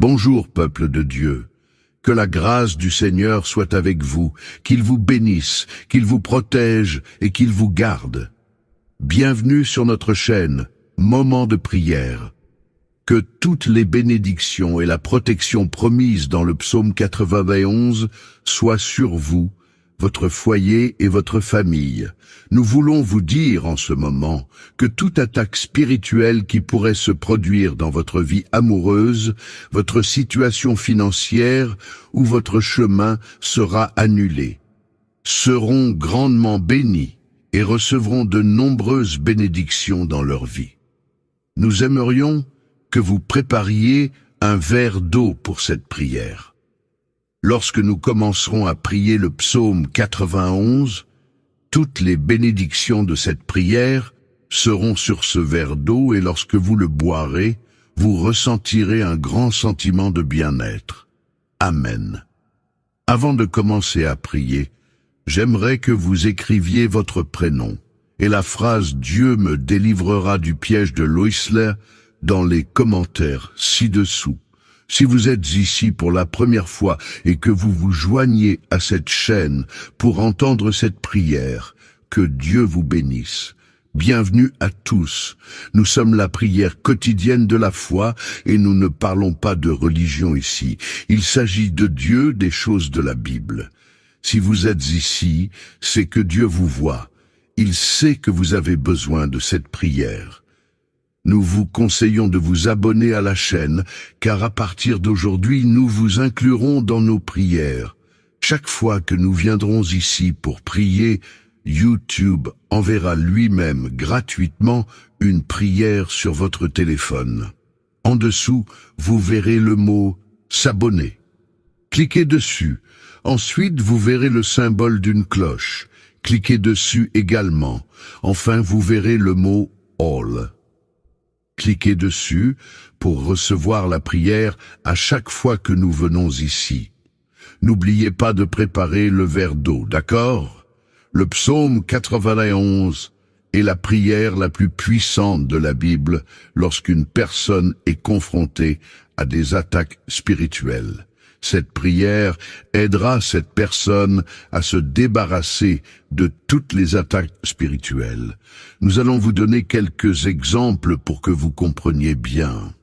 Bonjour, peuple de Dieu. Que la grâce du Seigneur soit avec vous, qu'il vous bénisse, qu'il vous protège et qu'il vous garde. Bienvenue sur notre chaîne, Moment de prière. Que toutes les bénédictions et la protection promises dans le psaume 91 soient sur vous, votre foyer et votre famille. Nous voulons vous dire en ce moment que toute attaque spirituelle qui pourrait se produire dans votre vie amoureuse, votre situation financière ou votre chemin sera annulée. Seront grandement bénis et recevront de nombreuses bénédictions dans leur vie. Nous aimerions que vous prépariez un verre d'eau pour cette prière. Lorsque nous commencerons à prier le psaume 91, toutes les bénédictions de cette prière seront sur ce verre d'eau et lorsque vous le boirez, vous ressentirez un grand sentiment de bien-être. Amen. Avant de commencer à prier, j'aimerais que vous écriviez votre prénom et la phrase « Dieu me délivrera du piège de l'Oisler » dans les commentaires ci-dessous. Si vous êtes ici pour la première fois et que vous vous joignez à cette chaîne pour entendre cette prière, que Dieu vous bénisse. Bienvenue à tous. Nous sommes la prière quotidienne de la foi et nous ne parlons pas de religion ici. Il s'agit de Dieu, des choses de la Bible. Si vous êtes ici, c'est que Dieu vous voit. Il sait que vous avez besoin de cette prière. Nous vous conseillons de vous abonner à la chaîne, car à partir d'aujourd'hui, nous vous inclurons dans nos prières. Chaque fois que nous viendrons ici pour prier, YouTube enverra lui-même gratuitement une prière sur votre téléphone. En dessous, vous verrez le mot « S'abonner ». Cliquez dessus. Ensuite, vous verrez le symbole d'une cloche. Cliquez dessus également. Enfin, vous verrez le mot « All ». Cliquez dessus pour recevoir la prière à chaque fois que nous venons ici. N'oubliez pas de préparer le verre d'eau, d'accord? Le psaume 91 est la prière la plus puissante de la Bible lorsqu'une personne est confrontée à des attaques spirituelles. Cette prière aidera cette personne à se débarrasser de toutes les attaques spirituelles. Nous allons vous donner quelques exemples pour que vous compreniez bien.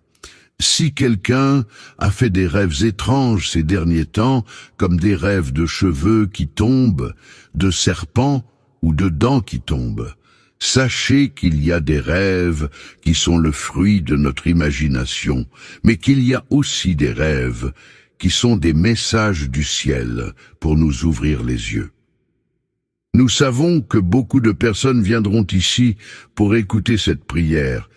Si quelqu'un a fait des rêves étranges ces derniers temps, comme des rêves de cheveux qui tombent, de serpents ou de dents qui tombent, sachez qu'il y a des rêves qui sont le fruit de notre imagination, mais qu'il y a aussi des rêves qui sont des messages du ciel pour nous ouvrir les yeux. Nous savons que beaucoup de personnes viendront ici pour écouter cette prière,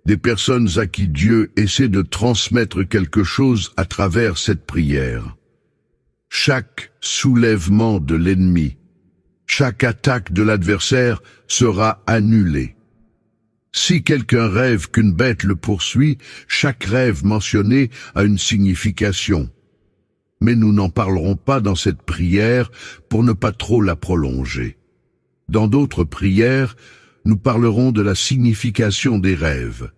des personnes à qui Dieu essaie de transmettre quelque chose à travers cette prière. Chaque soulèvement de l'ennemi, chaque attaque de l'adversaire sera annulée. Si quelqu'un rêve qu'une bête le poursuit, chaque rêve mentionné a une signification. Mais nous n'en parlerons pas dans cette prière pour ne pas trop la prolonger. Dans d'autres prières, nous parlerons de la signification des rêves.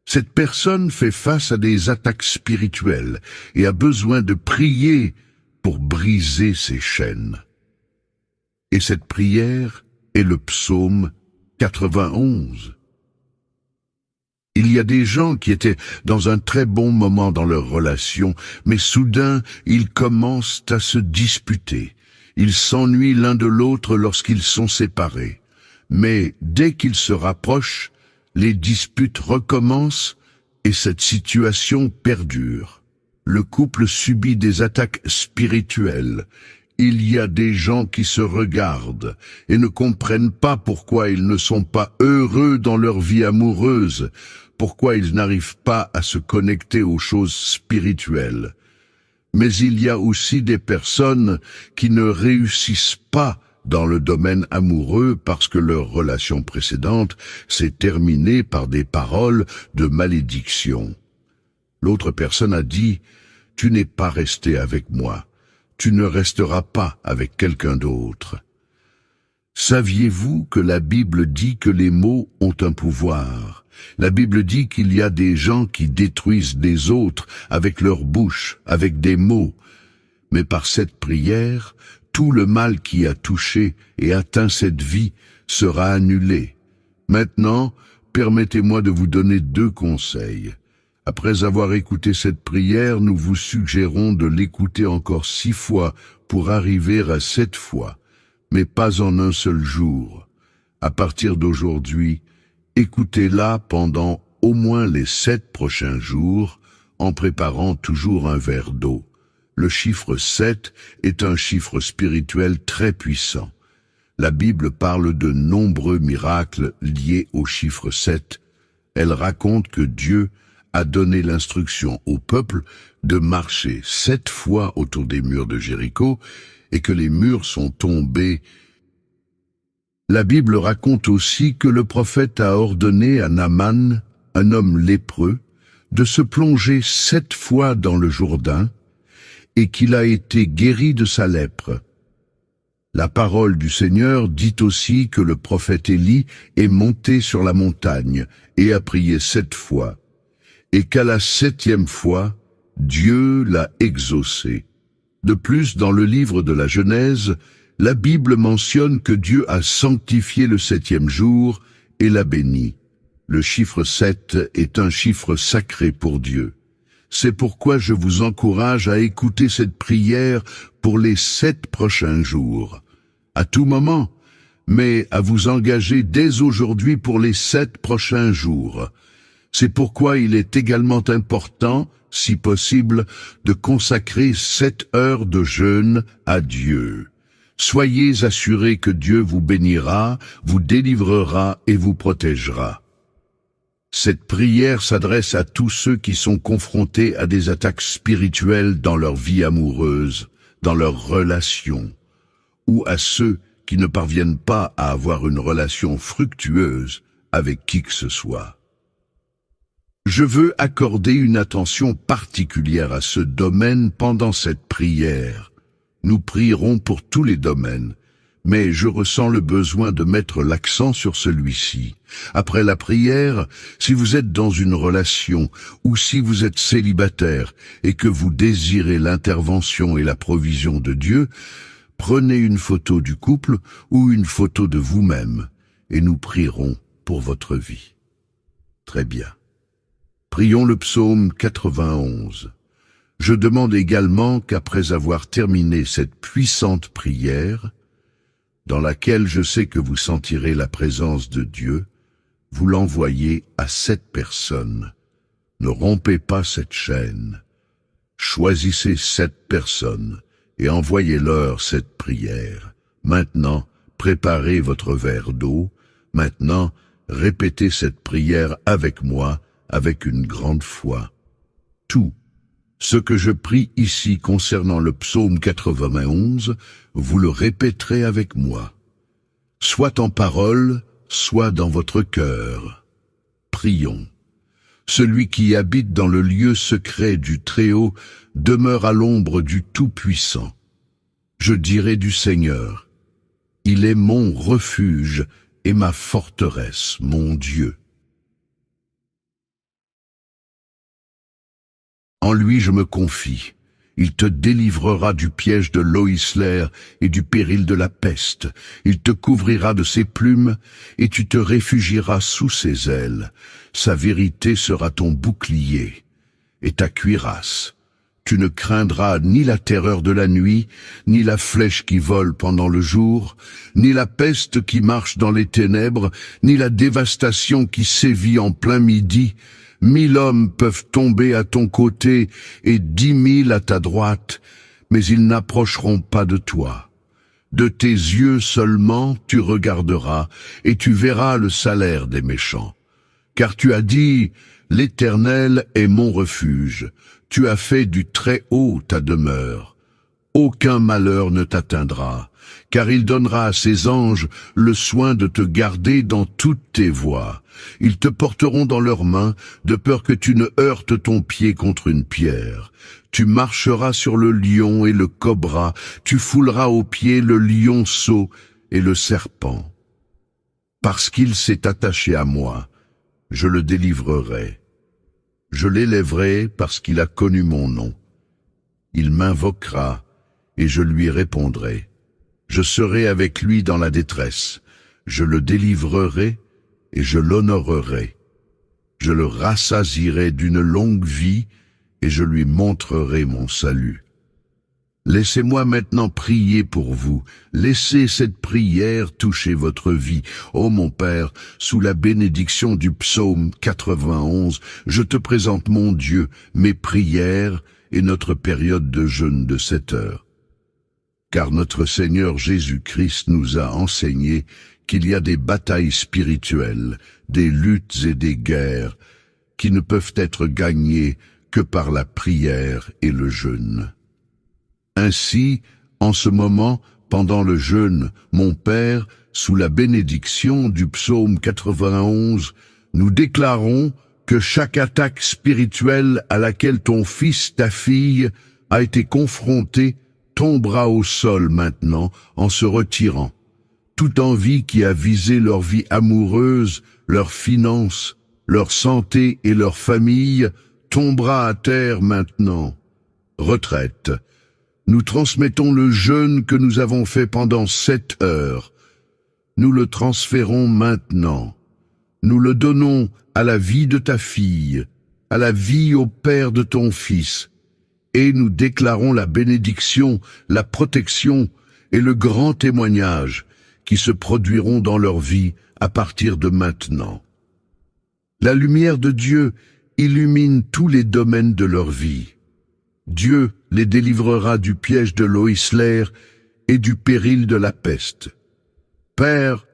Cette personne fait face à des attaques spirituelles et a besoin de prier pour briser ces chaînes. Et cette prière est le psaume 91. Il y a des gens qui étaient dans un très bon moment dans leur relation, mais soudain, ils commencent à se disputer. Ils s'ennuient l'un de l'autre lorsqu'ils sont séparés. Mais dès qu'ils se rapprochent, les disputes recommencent et cette situation perdure. Le couple subit des attaques spirituelles. Il y a des gens qui se regardent et ne comprennent pas pourquoi ils ne sont pas heureux dans leur vie amoureuse, pourquoi ils n'arrivent pas à se connecter aux choses spirituelles. Mais il y a aussi des personnes qui ne réussissent pas dans le domaine amoureux parce que leur relation précédente s'est terminée par des paroles de malédiction. L'autre personne a dit « Tu n'es pas resté avec moi. Tu ne resteras pas avec quelqu'un d'autre. » Saviez-vous que la Bible dit que les mots ont un pouvoir? La Bible dit qu'il y a des gens qui détruisent des autres avec leur bouche, avec des mots. Mais par cette prière, tout le mal qui a touché et atteint cette vie sera annulé. Maintenant, permettez-moi de vous donner 2 conseils. Après avoir écouté cette prière, nous vous suggérons de l'écouter encore 6 fois pour arriver à 7 fois, mais pas en un seul jour. À partir d'aujourd'hui, écoutez-la pendant au moins les 7 prochains jours, en préparant toujours un verre d'eau. Le chiffre 7 est un chiffre spirituel très puissant. La Bible parle de nombreux miracles liés au chiffre 7. Elle raconte que Dieu a donné l'instruction au peuple de marcher 7 fois autour des murs de Jéricho et que les murs sont tombés. La Bible raconte aussi que le prophète a ordonné à Naaman, un homme lépreux, de se plonger 7 fois dans le Jourdain et qu'il a été guéri de sa lèpre. La parole du Seigneur dit aussi que le prophète Élie est monté sur la montagne et a prié 7 fois, et qu'à la 7e fois, Dieu l'a exaucé. De plus, dans le livre de la Genèse, la Bible mentionne que Dieu a sanctifié le 7e jour et l'a béni. Le chiffre 7 est un chiffre sacré pour Dieu. C'est pourquoi je vous encourage à écouter cette prière pour les 7 prochains jours, à tout moment, mais à vous engager dès aujourd'hui pour les 7 prochains jours. C'est pourquoi il est également important, si possible, de consacrer 7 heures de jeûne à Dieu. Soyez assurés que Dieu vous bénira, vous délivrera et vous protégera. Cette prière s'adresse à tous ceux qui sont confrontés à des attaques spirituelles dans leur vie amoureuse, dans leurs relations, ou à ceux qui ne parviennent pas à avoir une relation fructueuse avec qui que ce soit. Je veux accorder une attention particulière à ce domaine pendant cette prière. Nous prierons pour tous les domaines, mais je ressens le besoin de mettre l'accent sur celui-ci. Après la prière, si vous êtes dans une relation ou si vous êtes célibataire et que vous désirez l'intervention et la provision de Dieu, prenez une photo du couple ou une photo de vous-même et nous prierons pour votre vie. Très bien. Prions le psaume 91. Je demande également qu'après avoir terminé cette puissante prière, dans laquelle je sais que vous sentirez la présence de Dieu, vous l'envoyez à 7 personnes. Ne rompez pas cette chaîne. Choisissez 7 personnes et envoyez-leur cette prière. Maintenant, préparez votre verre d'eau. Maintenant, répétez cette prière avec moi, avec une grande foi. Tout ce que je prie ici concernant le psaume 91, vous le répéterez avec moi, soit en parole, soit dans votre cœur. Prions. Celui qui habite dans le lieu secret du Très-Haut demeure à l'ombre du Tout-Puissant. Je dirai du Seigneur, il est mon refuge et ma forteresse, mon Dieu. En lui je me confie. Il te délivrera du piège de l'Oïsler et du péril de la peste. Il te couvrira de ses plumes et tu te réfugieras sous ses ailes. Sa vérité sera ton bouclier et ta cuirasse. Tu ne craindras ni la terreur de la nuit, ni la flèche qui vole pendant le jour, ni la peste qui marche dans les ténèbres, ni la dévastation qui sévit en plein midi. 1000 hommes peuvent tomber à ton côté et 10 000 à ta droite, mais ils n'approcheront pas de toi. De tes yeux seulement tu regarderas et tu verras le salaire des méchants. Car tu as dit, l'Éternel est mon refuge. Tu as fait du Très-Haut ta demeure. Aucun malheur ne t'atteindra, car il donnera à ses anges le soin de te garder dans toutes tes voies. Ils te porteront dans leurs mains, de peur que tu ne heurtes ton pied contre une pierre. Tu marcheras sur le lion et le cobra, tu fouleras aux pieds le lionceau et le serpent. Parce qu'il s'est attaché à moi, je le délivrerai. Je l'élèverai parce qu'il a connu mon nom. Il m'invoquera et je lui répondrai. Je serai avec lui dans la détresse. Je le délivrerai et je l'honorerai. Je le rassasierai d'une longue vie et je lui montrerai mon salut. Laissez-moi maintenant prier pour vous. Laissez cette prière toucher votre vie. Ô mon Père, sous la bénédiction du psaume 91, je te présente mon Dieu, mes prières et notre période de jeûne de 7 heures. Car notre Seigneur Jésus-Christ nous a enseigné qu'il y a des batailles spirituelles, des luttes et des guerres qui ne peuvent être gagnées que par la prière et le jeûne. Ainsi, en ce moment, pendant le jeûne, mon Père, sous la bénédiction du psaume 91, nous déclarons que chaque attaque spirituelle à laquelle ton fils, ta fille, a été confronté tombera au sol maintenant en se retirant. Toute envie qui a visé leur vie amoureuse, leurs finances, leur santé et leur famille tombera à terre maintenant. Retraite. Nous transmettons le jeûne que nous avons fait pendant 7 heures. Nous le transférons maintenant. Nous le donnons à la vie de ta fille, à la vie au père de ton fils, et nous déclarons la bénédiction, la protection et le grand témoignage qui se produiront dans leur vie à partir de maintenant. La lumière de Dieu illumine tous les domaines de leur vie. Dieu les délivrera du piège de l'Oïsler et du péril de la peste. Père,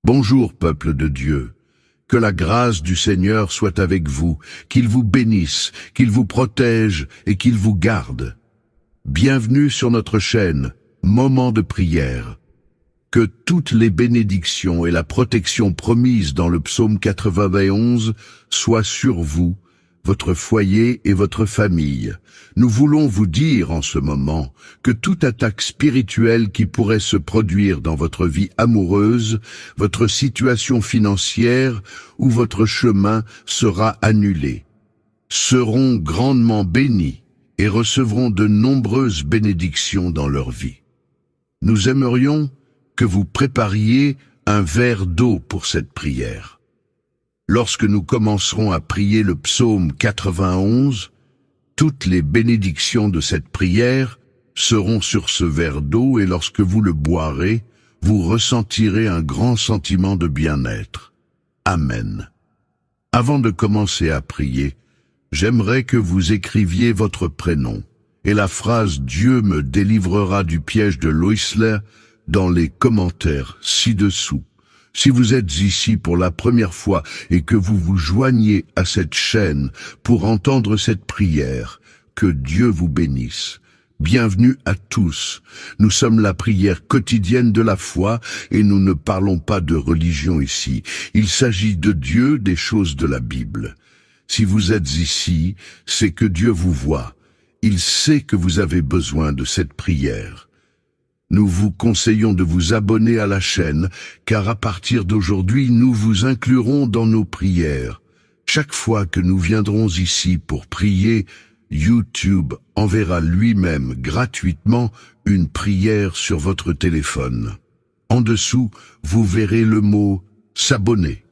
bonjour peuple de Dieu. Que la grâce du Seigneur soit avec vous, qu'il vous bénisse, qu'il vous protège et qu'il vous garde. Bienvenue sur notre chaîne, Moment de prière. Que toutes les bénédictions et la protection promises dans le psaume 91 soient sur vous, votre foyer et votre famille. Nous voulons vous dire en ce moment que toute attaque spirituelle qui pourrait se produire dans votre vie amoureuse, votre situation financière ou votre chemin sera annulée. Seront grandement bénis et recevront de nombreuses bénédictions dans leur vie. Nous aimerions que vous prépariez un verre d'eau pour cette prière. Lorsque nous commencerons à prier le psaume 91, toutes les bénédictions de cette prière seront sur ce verre d'eau et lorsque vous le boirez, vous ressentirez un grand sentiment de bien-être. Amen. Avant de commencer à prier, j'aimerais que vous écriviez votre prénom et la phrase « Dieu me délivrera du piège de l'Oïsler » dans les commentaires ci-dessous. Si vous êtes ici pour la première fois et que vous vous joignez à cette chaîne pour entendre cette prière, que Dieu vous bénisse. Bienvenue à tous. Nous sommes la prière quotidienne de la foi et nous ne parlons pas de religion ici. Il s'agit de Dieu, des choses de la Bible. Si vous êtes ici, c'est que Dieu vous voit. Il sait que vous avez besoin de cette prière. Nous vous conseillons de vous abonner à la chaîne, car à partir d'aujourd'hui, nous vous inclurons dans nos prières. Chaque fois que nous viendrons ici pour prier, YouTube enverra lui-même gratuitement une prière sur votre téléphone. En dessous, vous verrez le mot « S'abonner ».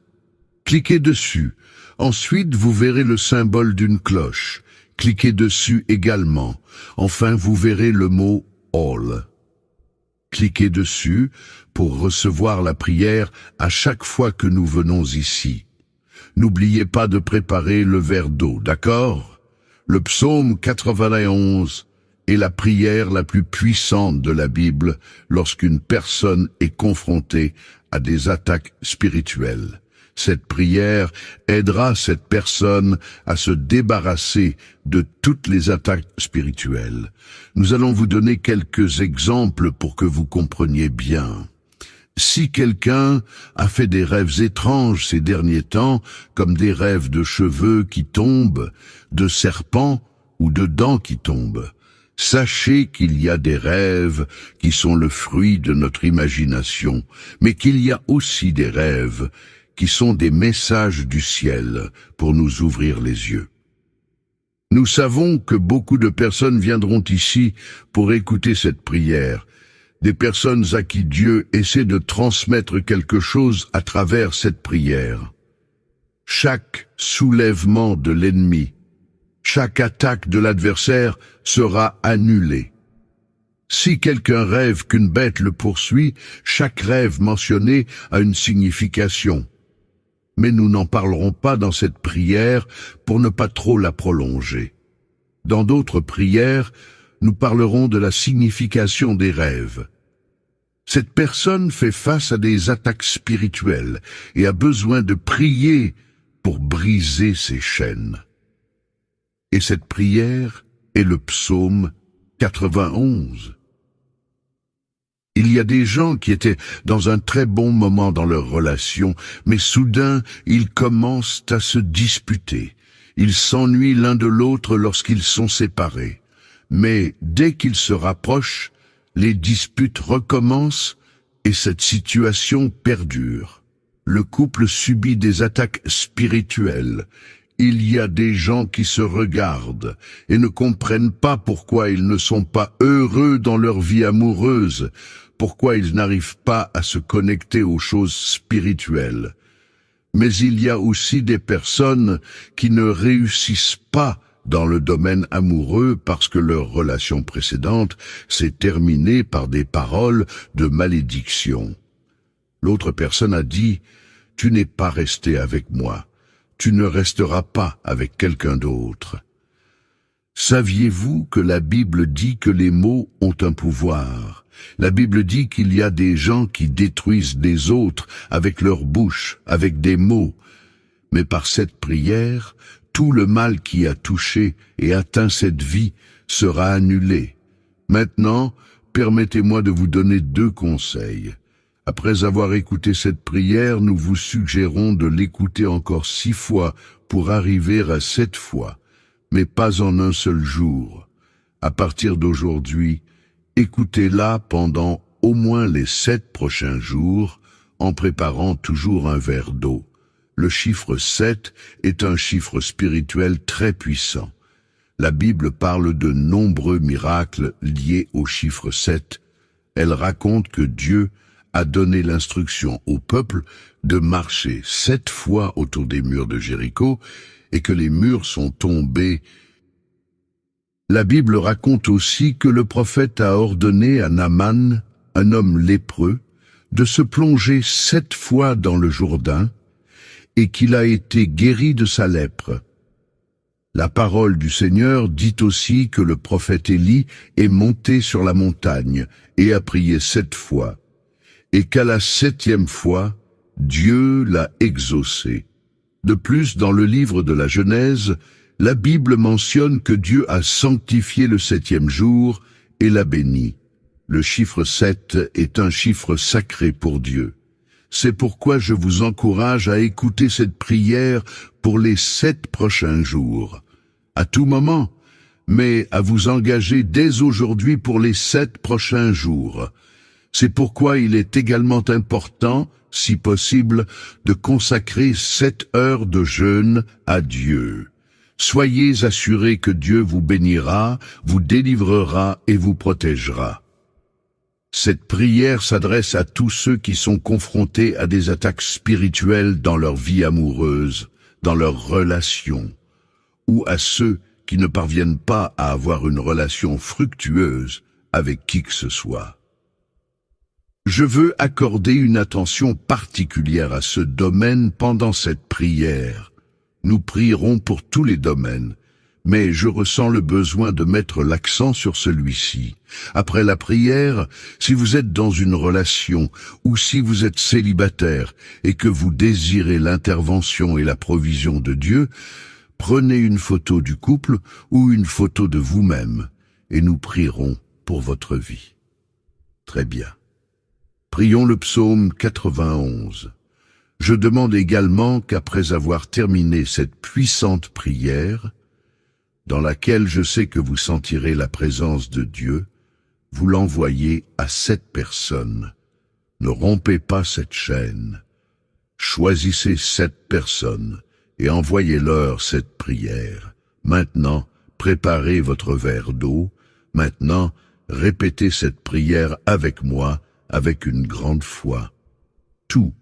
Cliquez dessus. Ensuite, vous verrez le symbole d'une cloche. Cliquez dessus également. Enfin, vous verrez le mot « All ». Cliquez dessus pour recevoir la prière à chaque fois que nous venons ici. N'oubliez pas de préparer le verre d'eau, d'accord? Le psaume 91 est la prière la plus puissante de la Bible lorsqu'une personne est confrontée à des attaques spirituelles. Cette prière aidera cette personne à se débarrasser de toutes les attaques spirituelles. Nous allons vous donner quelques exemples pour que vous compreniez bien. Si quelqu'un a fait des rêves étranges ces derniers temps, comme des rêves de cheveux qui tombent, de serpents ou de dents qui tombent, sachez qu'il y a des rêves qui sont le fruit de notre imagination, mais qu'il y a aussi des rêves qui sont des messages du ciel pour nous ouvrir les yeux. Nous savons que beaucoup de personnes viendront ici pour écouter cette prière, des personnes à qui Dieu essaie de transmettre quelque chose à travers cette prière. Chaque soulèvement de l'ennemi, chaque attaque de l'adversaire sera annulée. Si quelqu'un rêve qu'une bête le poursuit, chaque rêve mentionné a une signification. Mais nous n'en parlerons pas dans cette prière pour ne pas trop la prolonger. Dans d'autres prières, nous parlerons de la signification des rêves. Cette personne fait face à des attaques spirituelles et a besoin de prier pour briser ses chaînes. Et cette prière est le psaume 91. Il y a des gens qui étaient dans un très bon moment dans leur relation, mais soudain, ils commencent à se disputer. Ils s'ennuient l'un de l'autre lorsqu'ils sont séparés. Mais dès qu'ils se rapprochent, les disputes recommencent et cette situation perdure. Le couple subit des attaques spirituelles. Il y a des gens qui se regardent et ne comprennent pas pourquoi ils ne sont pas heureux dans leur vie amoureuse, pourquoi ils n'arrivent pas à se connecter aux choses spirituelles. Mais il y a aussi des personnes qui ne réussissent pas dans le domaine amoureux parce que leur relation précédente s'est terminée par des paroles de malédiction. L'autre personne a dit « Tu n'es pas resté avec moi, tu ne resteras pas avec quelqu'un d'autre. » Saviez-vous que la Bible dit que les mots ont un pouvoir? La Bible dit qu'il y a des gens qui détruisent des autres avec leur bouche, avec des mots. Mais par cette prière, tout le mal qui a touché et atteint cette vie sera annulé. Maintenant, permettez-moi de vous donner 2 conseils. Après avoir écouté cette prière, nous vous suggérons de l'écouter encore 6 fois pour arriver à 7 fois, mais pas en un seul jour. À partir d'aujourd'hui, écoutez-la pendant au moins les 7 prochains jours, en préparant toujours un verre d'eau. Le chiffre 7 est un chiffre spirituel très puissant. La Bible parle de nombreux miracles liés au chiffre 7. Elle raconte que Dieu a donné l'instruction au peuple de marcher 7 fois autour des murs de Jéricho et que les murs sont tombés. La Bible raconte aussi que le prophète a ordonné à Naaman, un homme lépreux, de se plonger 7 fois dans le Jourdain et qu'il a été guéri de sa lèpre. La parole du Seigneur dit aussi que le prophète Élie est monté sur la montagne et a prié 7 fois, et qu'à la 7e fois, Dieu l'a exaucé. De plus, dans le livre de la Genèse, la Bible mentionne que Dieu a sanctifié le 7e jour et l'a béni. Le chiffre 7 est un chiffre sacré pour Dieu. C'est pourquoi je vous encourage à écouter cette prière pour les 7 prochains jours, à tout moment, mais à vous engager dès aujourd'hui pour les 7 prochains jours. C'est pourquoi il est également important, si possible, de consacrer 7 heures de jeûne à Dieu. Soyez assurés que Dieu vous bénira, vous délivrera et vous protégera. Cette prière s'adresse à tous ceux qui sont confrontés à des attaques spirituelles dans leur vie amoureuse, dans leurs relations, ou à ceux qui ne parviennent pas à avoir une relation fructueuse avec qui que ce soit. Je veux accorder une attention particulière à ce domaine pendant cette prière. Nous prierons pour tous les domaines, mais je ressens le besoin de mettre l'accent sur celui-ci. Après la prière, si vous êtes dans une relation ou si vous êtes célibataire et que vous désirez l'intervention et la provision de Dieu, prenez une photo du couple ou une photo de vous-même et nous prierons pour votre vie. Très bien. Prions le psaume 91. Je demande également qu'après avoir terminé cette puissante prière, dans laquelle je sais que vous sentirez la présence de Dieu, vous l'envoyez à 7 personnes. Ne rompez pas cette chaîne. Choisissez 7 personnes et envoyez-leur cette prière. Maintenant, préparez votre verre d'eau. Maintenant, répétez cette prière avec moi, avec une grande foi. Tout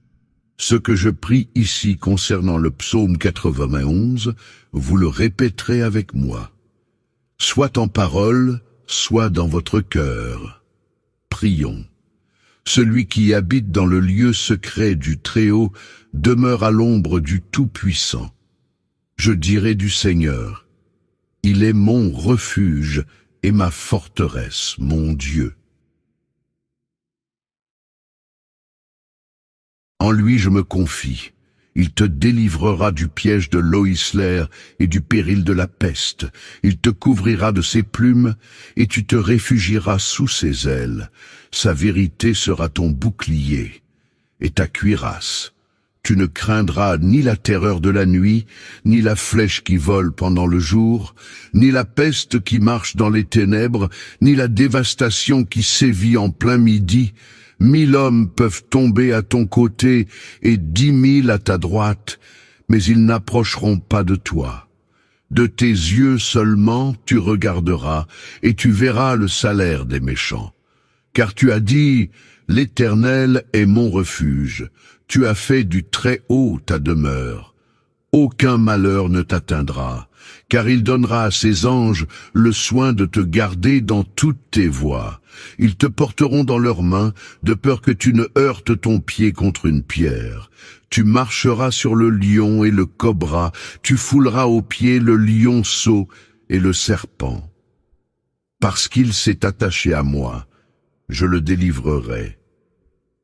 ce que je prie ici concernant le psaume 91, vous le répéterez avec moi. Soit en parole, soit dans votre cœur. Prions. Celui qui habite dans le lieu secret du Très-Haut demeure à l'ombre du Tout-Puissant. Je dirai du Seigneur, il est mon refuge et ma forteresse, mon Dieu. En lui je me confie. Il te délivrera du piège de l'Oïsler et du péril de la peste. Il te couvrira de ses plumes et tu te réfugieras sous ses ailes. Sa vérité sera ton bouclier et ta cuirasse. Tu ne craindras ni la terreur de la nuit, ni la flèche qui vole pendant le jour, ni la peste qui marche dans les ténèbres, ni la dévastation qui sévit en plein midi. 1000 hommes peuvent tomber à ton côté et 10 000 à ta droite, mais ils n'approcheront pas de toi. De tes yeux seulement tu regarderas et tu verras le salaire des méchants. Car tu as dit, l'Éternel est mon refuge. Tu as fait du Très-Haut ta demeure. Aucun malheur ne t'atteindra, car il donnera à ses anges le soin de te garder dans toutes tes voies. Ils te porteront dans leurs mains, de peur que tu ne heurtes ton pied contre une pierre. Tu marcheras sur le lion et le cobra, tu fouleras aux pieds le lionceau et le serpent. Parce qu'il s'est attaché à moi, je le délivrerai.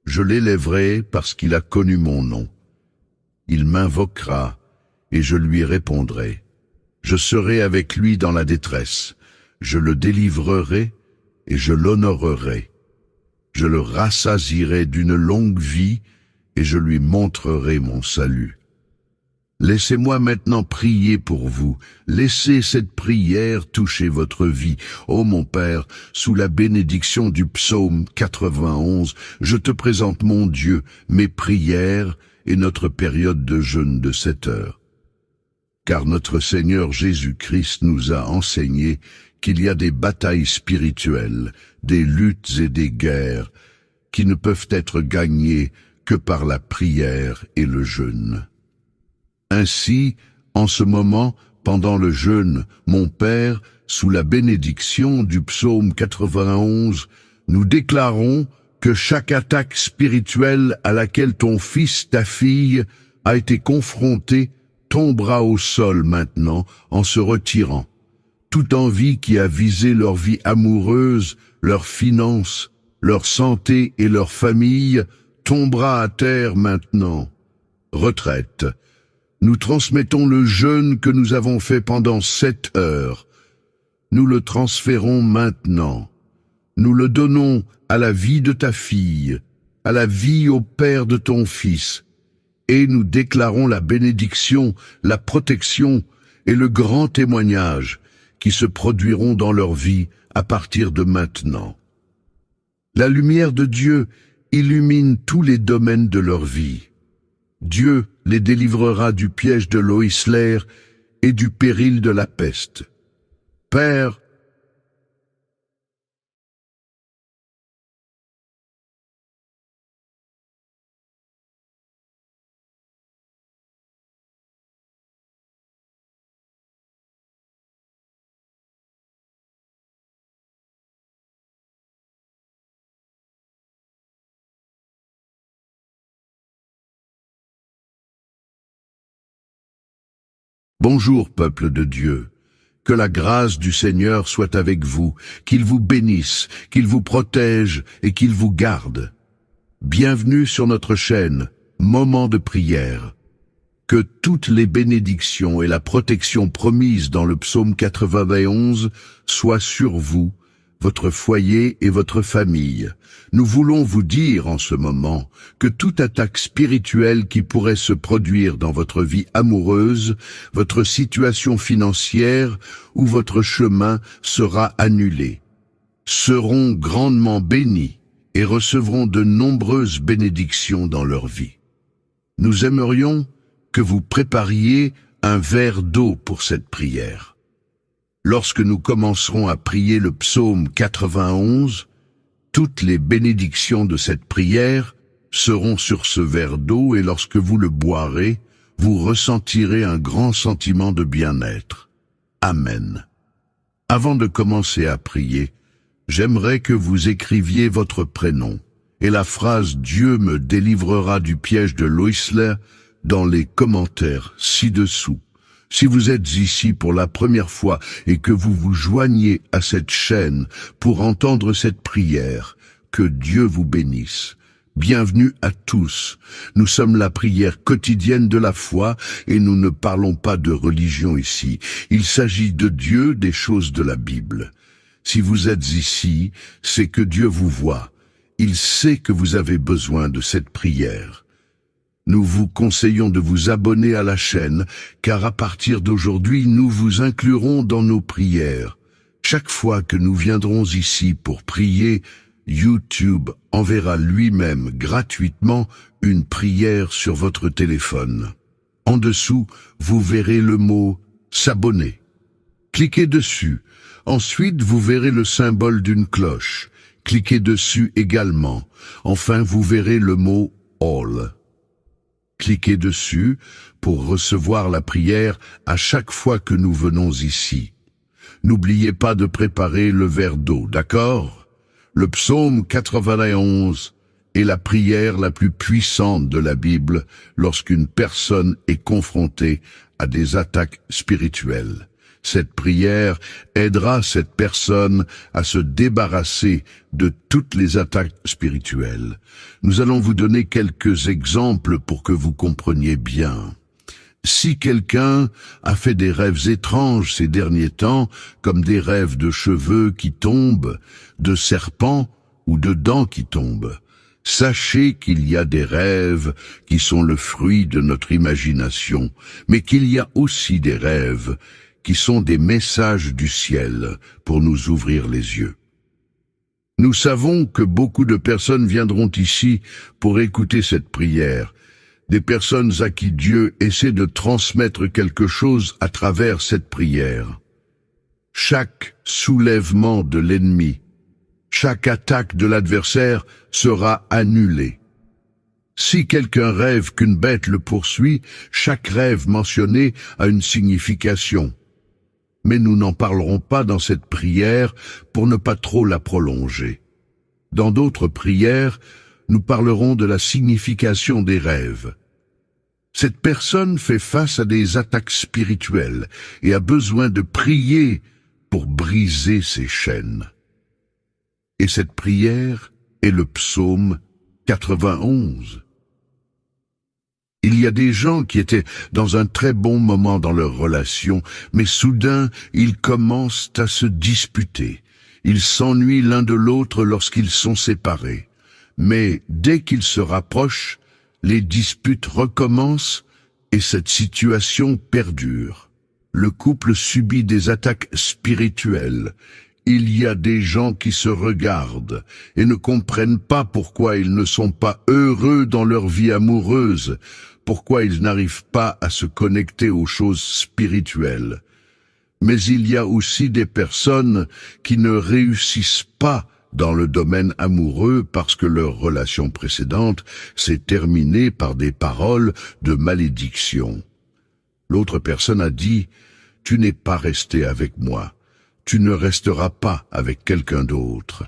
Je l'élèverai parce qu'il a connu mon nom. Il m'invoquera et je lui répondrai. Je serai avec lui dans la détresse. Je le délivrerai et je l'honorerai. Je le rassasierai d'une longue vie et je lui montrerai mon salut. Laissez-moi maintenant prier pour vous. Laissez cette prière toucher votre vie. Ô mon Père, sous la bénédiction du psaume 91, je te présente mon Dieu, mes prières et notre période de jeûne de 7 heures. Car notre Seigneur Jésus-Christ nous a enseigné qu'il y a des batailles spirituelles, des luttes et des guerres qui ne peuvent être gagnées que par la prière et le jeûne. Ainsi, en ce moment, pendant le jeûne, mon Père, sous la bénédiction du psaume 91, nous déclarons que chaque attaque spirituelle à laquelle ton fils, ta fille, a été confronté tombera au sol maintenant en se retirant. Toute envie qui a visé leur vie amoureuse, leurs finances, leur santé et leur famille tombera à terre maintenant. Retraite. Nous transmettons le jeûne que nous avons fait pendant 7 heures. Nous le transférons maintenant. Nous le donnons à la vie de ta fille, à la vie au père de ton fils, et nous déclarons la bénédiction, la protection et le grand témoignage qui se produiront dans leur vie à partir de maintenant. La lumière de Dieu illumine tous les domaines de leur vie. Dieu les délivrera du piège de l'Oïsler et du péril de la peste. Père, bonjour peuple de Dieu. Que la grâce du Seigneur soit avec vous, qu'il vous bénisse, qu'il vous protège et qu'il vous garde. Bienvenue sur notre chaîne, Moment de prière. Que toutes les bénédictions et la protection promises dans le psaume 91 soient sur vous, votre foyer et votre famille. Nous voulons vous dire en ce moment que toute attaque spirituelle qui pourrait se produire dans votre vie amoureuse, votre situation financière ou votre chemin sera annulée. Seront grandement bénis et recevront de nombreuses bénédictions dans leur vie. Nous aimerions que vous prépariez un verre d'eau pour cette prière. Lorsque nous commencerons à prier le psaume 91, toutes les bénédictions de cette prière seront sur ce verre d'eau et lorsque vous le boirez, vous ressentirez un grand sentiment de bien-être. Amen. Avant de commencer à prier, j'aimerais que vous écriviez votre prénom et la phrase « Dieu me délivrera du piège de l'Oisler » dans les commentaires ci-dessous. Si vous êtes ici pour la première fois et que vous vous joignez à cette chaîne pour entendre cette prière, que Dieu vous bénisse. Bienvenue à tous. Nous sommes la prière quotidienne de la foi et nous ne parlons pas de religion ici. Il s'agit de Dieu, des choses de la Bible. Si vous êtes ici, c'est que Dieu vous voit. Il sait que vous avez besoin de cette prière. Nous vous conseillons de vous abonner à la chaîne, car à partir d'aujourd'hui, nous vous inclurons dans nos prières. Chaque fois que nous viendrons ici pour prier, YouTube enverra lui-même gratuitement une prière sur votre téléphone. En dessous, vous verrez le mot « S'abonner ». Cliquez dessus. Ensuite, vous verrez le symbole d'une cloche. Cliquez dessus également. Enfin, vous verrez le mot « All ». Cliquez dessus pour recevoir la prière à chaque fois que nous venons ici. N'oubliez pas de préparer le verre d'eau, d'accord? Le psaume 91 est la prière la plus puissante de la Bible lorsqu'une personne est confrontée à des attaques spirituelles. Cette prière aidera cette personne à se débarrasser de toutes les attaques spirituelles. Nous allons vous donner quelques exemples pour que vous compreniez bien. Si quelqu'un a fait des rêves étranges ces derniers temps, comme des rêves de cheveux qui tombent, de serpents ou de dents qui tombent, sachez qu'il y a des rêves qui sont le fruit de notre imagination, mais qu'il y a aussi des rêves qui sont des messages du ciel pour nous ouvrir les yeux. Nous savons que beaucoup de personnes viendront ici pour écouter cette prière, des personnes à qui Dieu essaie de transmettre quelque chose à travers cette prière. Chaque soulèvement de l'ennemi, chaque attaque de l'adversaire sera annulée. Si quelqu'un rêve qu'une bête le poursuit, chaque rêve mentionné a une signification. Mais nous n'en parlerons pas dans cette prière pour ne pas trop la prolonger. Dans d'autres prières, nous parlerons de la signification des rêves. Cette personne fait face à des attaques spirituelles et a besoin de prier pour briser ses chaînes. Et cette prière est le psaume 91. Il y a des gens qui étaient dans un très bon moment dans leur relation, mais soudain, ils commencent à se disputer. Ils s'ennuient l'un de l'autre lorsqu'ils sont séparés. Mais dès qu'ils se rapprochent, les disputes recommencent et cette situation perdure. Le couple subit des attaques spirituelles. Il y a des gens qui se regardent et ne comprennent pas pourquoi ils ne sont pas heureux dans leur vie amoureuse, pourquoi ils n'arrivent pas à se connecter aux choses spirituelles. Mais il y a aussi des personnes qui ne réussissent pas dans le domaine amoureux parce que leur relation précédente s'est terminée par des paroles de malédiction. L'autre personne a dit « Tu n'es pas resté avec moi. Tu ne resteras pas avec quelqu'un d'autre. »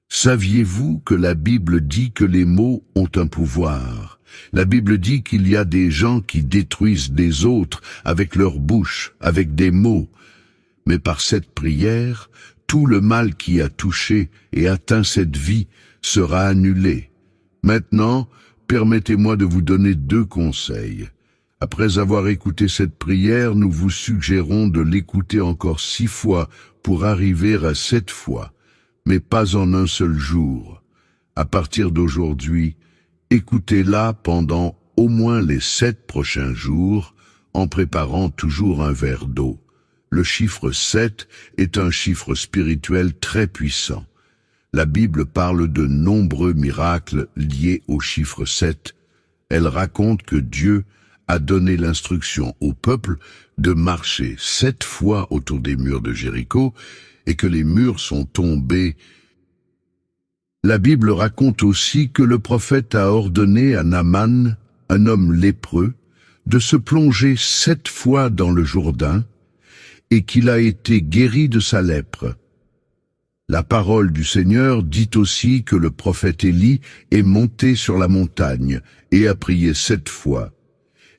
Saviez-vous que la Bible dit que les mots ont un pouvoir? La Bible dit qu'il y a des gens qui détruisent des autres avec leur bouche, avec des mots. Mais par cette prière, tout le mal qui a touché et atteint cette vie sera annulé. Maintenant, permettez-moi de vous donner 2 conseils. Après avoir écouté cette prière, nous vous suggérons de l'écouter encore 6 fois pour arriver à 7 fois, mais pas en un seul jour. À partir d'aujourd'hui, écoutez-la pendant au moins les 7 prochains jours, en préparant toujours un verre d'eau. Le chiffre 7 est un chiffre spirituel très puissant. La Bible parle de nombreux miracles liés au chiffre 7. Elle raconte que Dieu a donné l'instruction au peuple de marcher 7 fois autour des murs de Jéricho et que les murs sont tombés. La Bible raconte aussi que le prophète a ordonné à Naaman, un homme lépreux, de se plonger 7 fois dans le Jourdain et qu'il a été guéri de sa lèpre. La parole du Seigneur dit aussi que le prophète Élie est monté sur la montagne et a prié 7 fois,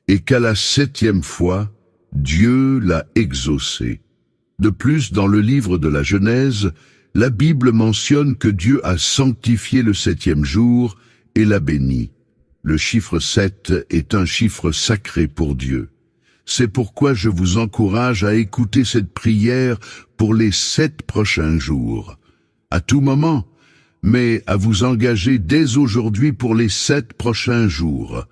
et qu'à la 7e fois, Dieu l'a exaucé. De plus, dans le livre de la Genèse, la Bible mentionne que Dieu a sanctifié le 7e jour et l'a béni. Le chiffre 7 est un chiffre sacré pour Dieu. C'est pourquoi je vous encourage à écouter cette prière pour les 7 prochains jours. À tout moment, mais à vous engager dès aujourd'hui pour les 7 prochains jours.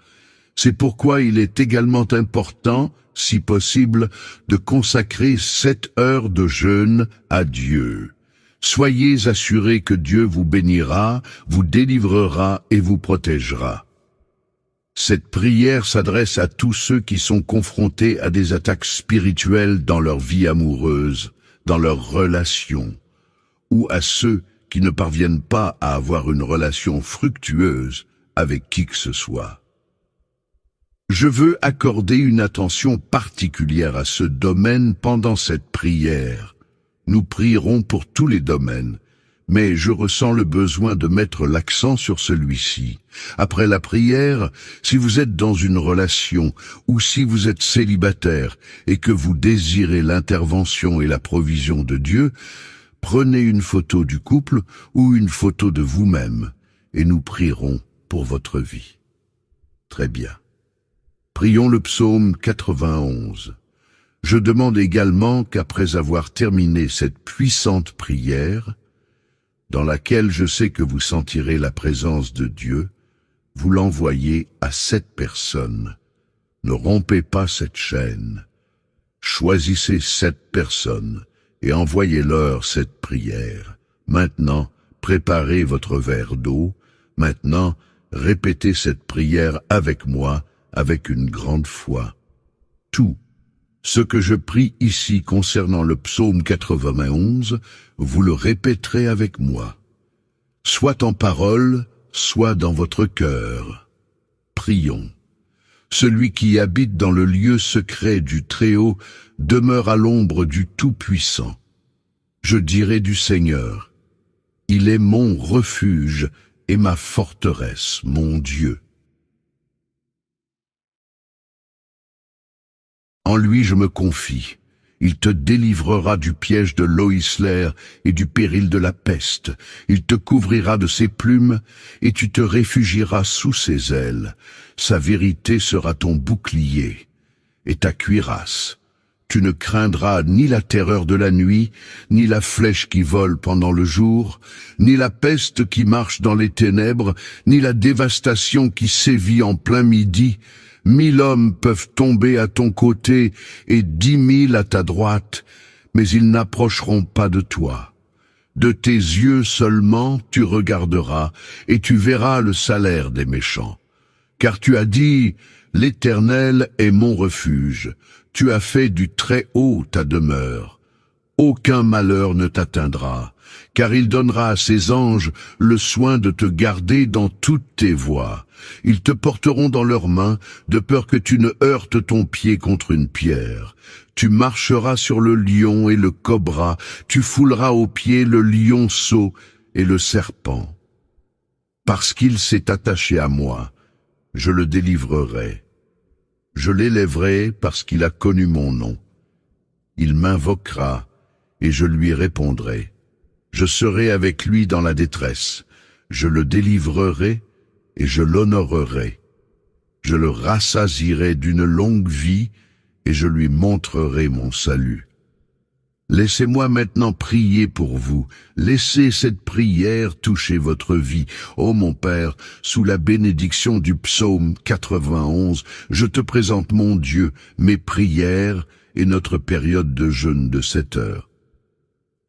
C'est pourquoi il est également important, si possible, de consacrer 7 heures de jeûne à Dieu. Soyez assurés que Dieu vous bénira, vous délivrera et vous protégera. Cette prière s'adresse à tous ceux qui sont confrontés à des attaques spirituelles dans leur vie amoureuse, dans leurs relations, ou à ceux qui ne parviennent pas à avoir une relation fructueuse avec qui que ce soit. Je veux accorder une attention particulière à ce domaine pendant cette prière. Nous prierons pour tous les domaines, mais je ressens le besoin de mettre l'accent sur celui-ci. Après la prière, si vous êtes dans une relation ou si vous êtes célibataire et que vous désirez l'intervention et la provision de Dieu, prenez une photo du couple ou une photo de vous-même et nous prierons pour votre vie. Très bien. Prions le psaume 91. Je demande également qu'après avoir terminé cette puissante prière, dans laquelle je sais que vous sentirez la présence de Dieu, vous l'envoyez à 7 personnes. Ne rompez pas cette chaîne. Choisissez 7 personnes et envoyez-leur cette prière. Maintenant, préparez votre verre d'eau. Maintenant, répétez cette prière avec moi, avec une grande foi. Tout ce que je prie ici concernant le psaume 91, vous le répéterez avec moi, soit en parole, soit dans votre cœur. Prions. Celui qui habite dans le lieu secret du Très-Haut demeure à l'ombre du Tout-Puissant. Je dirai du Seigneur, il est mon refuge et ma forteresse, mon Dieu. En lui je me confie. Il te délivrera du piège de l'Oïsler et du péril de la peste. Il te couvrira de ses plumes et tu te réfugieras sous ses ailes. Sa vérité sera ton bouclier et ta cuirasse. Tu ne craindras ni la terreur de la nuit, ni la flèche qui vole pendant le jour, ni la peste qui marche dans les ténèbres, ni la dévastation qui sévit en plein midi. 1000 hommes peuvent tomber à ton côté et 10 000 à ta droite, mais ils n'approcheront pas de toi. De tes yeux seulement tu regarderas et tu verras le salaire des méchants. Car tu as dit, l'Éternel est mon refuge. Tu as fait du Très-Haut ta demeure. Aucun malheur ne t'atteindra, car il donnera à ses anges le soin de te garder dans toutes tes voies. Ils te porteront dans leurs mains, de peur que tu ne heurtes ton pied contre une pierre. Tu marcheras sur le lion et le cobra, tu fouleras aux pieds le lionceau et le serpent. Parce qu'il s'est attaché à moi, je le délivrerai. Je l'élèverai parce qu'il a connu mon nom. Il m'invoquera, et je lui répondrai. Je serai avec lui dans la détresse, je le délivrerai et je l'honorerai. Je le rassasierai d'une longue vie et je lui montrerai mon salut. Laissez-moi maintenant prier pour vous. Laissez cette prière toucher votre vie. Ô mon Père, sous la bénédiction du psaume 91, je te présente, mon Dieu, mes prières et notre période de jeûne de 7 heures.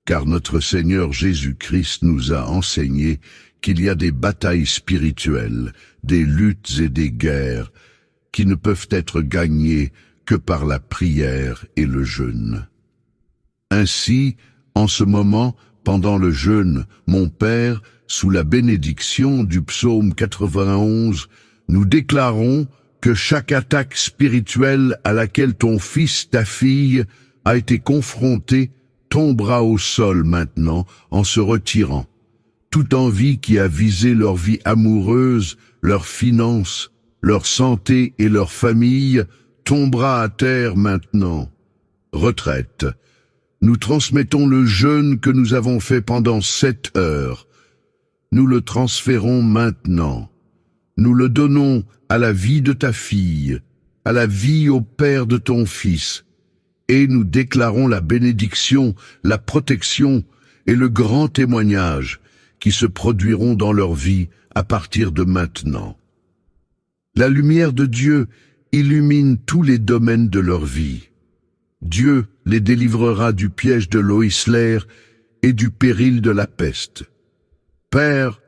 Car notre Seigneur Jésus-Christ nous a enseigné qu'il y a des batailles spirituelles, des luttes et des guerres qui ne peuvent être gagnées que par la prière et le jeûne. Ainsi, en ce moment, pendant le jeûne, mon Père, sous la bénédiction du psaume 91, nous déclarons que chaque attaque spirituelle à laquelle ton fils, ta fille, a été confronté tombera au sol maintenant en se retirant. Toute envie qui a visé leur vie amoureuse, leurs finances, leur santé et leur famille tombera à terre maintenant. Retraite. Nous transmettons le jeûne que nous avons fait pendant 7 heures. Nous le transférons maintenant. Nous le donnons à la vie de ta fille, à la vie au père de ton fils, et nous déclarons la bénédiction, la protection et le grand témoignage qui se produiront dans leur vie à partir de maintenant. La lumière de Dieu illumine tous les domaines de leur vie. Dieu les délivrera du piège de Loïsler et du péril de la peste. Père,